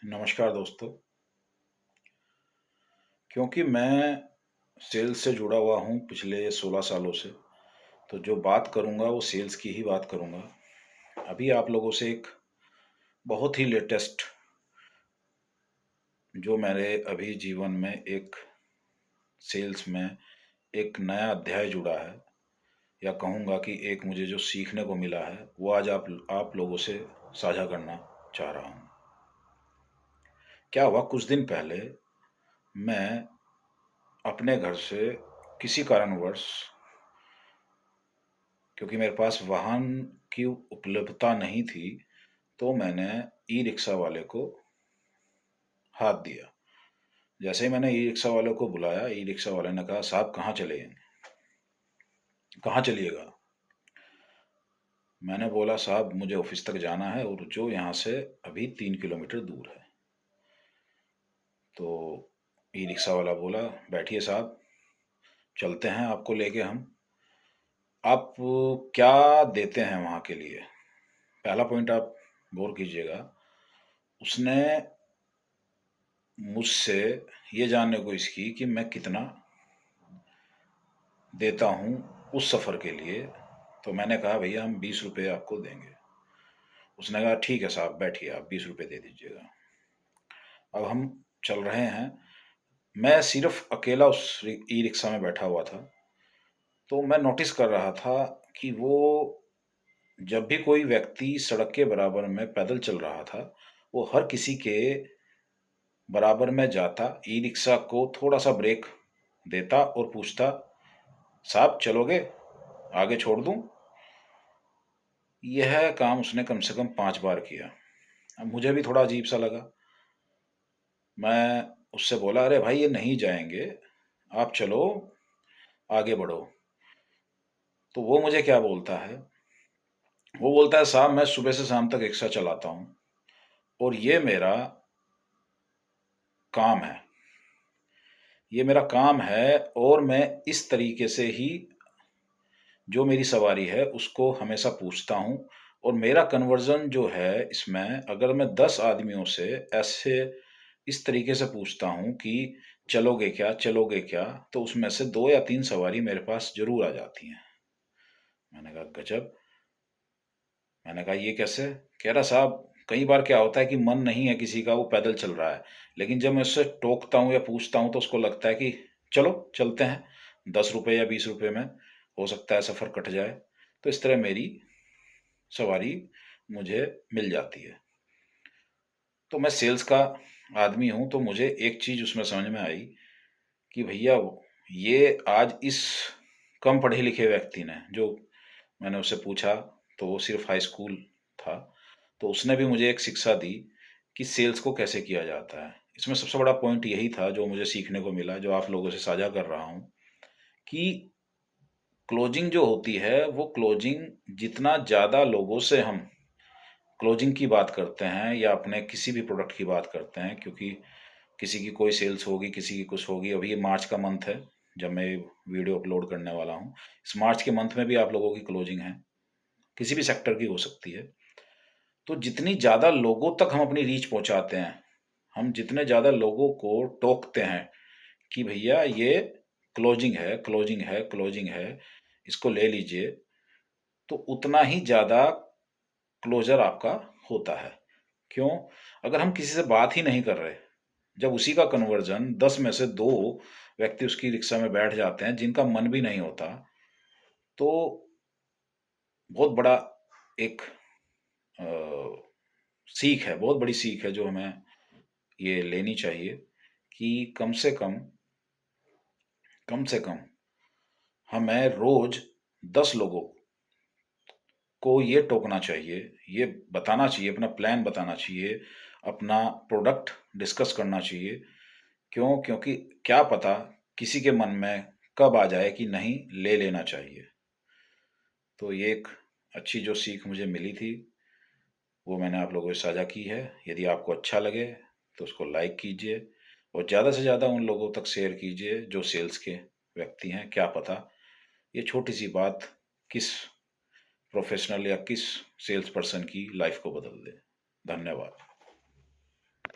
नमस्कार दोस्तों। क्योंकि मैं सेल्स से जुड़ा हुआ हूँ पिछले 16 सालों से, तो जो बात करूँगा वो सेल्स की ही बात करूँगा। अभी आप लोगों से एक बहुत ही लेटेस्ट जो मेरे अभी जीवन में एक सेल्स में एक नया अध्याय जुड़ा है, या कहूँगा कि एक मुझे जो सीखने को मिला है, वो आज आप लोगों से साझा करना चाह रहा हूँ। क्या हुआ, कुछ दिन पहले मैं अपने घर से किसी कारणवश, क्योंकि मेरे पास वाहन की उपलब्धता नहीं थी, तो मैंने ई रिक्शा वाले को हाथ दिया। जैसे ही मैंने ई रिक्शा वाले को बुलाया, ई रिक्शा वाले ने कहा, साहब कहाँ चले, कहाँ चलिएगा। मैंने बोला, साहब मुझे ऑफिस तक जाना है, और जो यहाँ से अभी 3 किलोमीटर दूर है। तो ई रिक्शा वाला बोला, बैठिए साहब, चलते हैं आपको लेके हम। आप क्या देते हैं वहाँ के लिए, पहला पॉइंट आप गौर कीजिएगा। उसने मुझसे ये जानने की कोशिश की कि मैं कितना देता हूँ उस सफ़र के लिए। तो मैंने कहा, भैया हम 20 रुपये आपको देंगे। उसने कहा, ठीक है साहब, बैठिए, आप 20 रुपये दे दीजिएगा। अब हम चल रहे हैं। मैं सिर्फ अकेला उस ई रिक्शा में बैठा हुआ था। तो मैं नोटिस कर रहा था कि वो, जब भी कोई व्यक्ति सड़क के बराबर में पैदल चल रहा था, वो हर किसी के बराबर में जाता, ई रिक्शा को थोड़ा सा ब्रेक देता और पूछता, साहब चलोगे, आगे छोड़ दूं। यह काम उसने कम से कम 5 बार किया। अब मुझे भी थोड़ा अजीब सा लगा। मैं उससे बोला, अरे भाई ये नहीं जाएंगे, आप चलो, आगे बढ़ो। तो वो मुझे क्या बोलता है, वो बोलता है, साहब मैं सुबह से शाम तक रिक्शा चलाता हूँ, और ये मेरा काम है, ये मेरा काम है, और मैं इस तरीके से ही जो मेरी सवारी है उसको हमेशा पूछता हूँ। और मेरा कन्वर्जन जो है इसमें, अगर मैं 10 आदमियों से ऐसे इस तरीके से पूछता हूँ कि चलोगे क्या, चलोगे क्या, तो उसमें से 2 या 3 सवारी मेरे पास जरूर आ जाती हैं। मैंने कहा, गजब। मैंने कहा, ये कैसे। कह रहा, साहब कई बार क्या होता है कि मन नहीं है किसी का, वो पैदल चल रहा है, लेकिन जब मैं उससे टोकता हूँ या पूछता हूँ तो उसको लगता है कि चलो चलते हैं, 10 रुपये या 20 रुपये में हो सकता है सफ़र कट जाए। तो इस तरह मेरी सवारी मुझे मिल जाती है। तो मैं सेल्स का आदमी हूँ, तो मुझे एक चीज़ उसमें समझ में आई कि भैया, ये आज इस कम पढ़े लिखे व्यक्ति ने, जो मैंने उससे पूछा तो वो सिर्फ हाई स्कूल था, तो उसने भी मुझे एक शिक्षा दी कि सेल्स को कैसे किया जाता है। इसमें सबसे बड़ा पॉइंट यही था जो मुझे सीखने को मिला, जो आप लोगों से साझा कर रहा हूँ, कि क्लोजिंग जो होती है, वो क्लोजिंग जितना ज़्यादा लोगों से हम क्लोजिंग की बात करते हैं, या अपने किसी भी प्रोडक्ट की बात करते हैं, क्योंकि किसी की कोई सेल्स होगी, किसी की कुछ होगी। अभी ये मार्च का मंथ है जब मैं वीडियो अपलोड करने वाला हूँ। इस मार्च के मंथ में भी आप लोगों की क्लोजिंग है, किसी भी सेक्टर की हो सकती है। तो जितनी ज़्यादा लोगों तक हम अपनी रीच पहुंचाते हैं, हम जितने ज़्यादा लोगों को टोकते हैं कि भैया ये क्लोजिंग है, क्लोजिंग है, क्लोजिंग है, इसको ले लीजिए, तो उतना ही ज़्यादा क्लोजर आपका होता है। क्यों? अगर हम किसी से बात ही नहीं कर रहे, जब उसी का कन्वर्जन 10 में से 2 व्यक्ति उसकी रिक्शा में बैठ जाते हैं जिनका मन भी नहीं होता, तो बहुत बड़ा एक अ, सीख है, बहुत बड़ी सीख है जो हमें ये लेनी चाहिए कि कम से कम हमें रोज 10 लोगों को ये टोकना चाहिए, ये बताना चाहिए, अपना प्लान बताना चाहिए, अपना प्रोडक्ट डिस्कस करना चाहिए। क्यों? क्योंकि क्या पता किसी के मन में कब आ जाए कि नहीं, ले लेना चाहिए। तो ये एक अच्छी जो सीख मुझे मिली थी, वो मैंने आप लोगों से साझा की है। यदि आपको अच्छा लगे तो उसको लाइक कीजिए, और ज़्यादा से ज़्यादा उन लोगों तक शेयर कीजिए जो सेल्स के व्यक्ति हैं। क्या पता ये छोटी सी बात किस प्रोफेशनल या किस सेल्स पर्सन की लाइफ को बदल दे। धन्यवाद।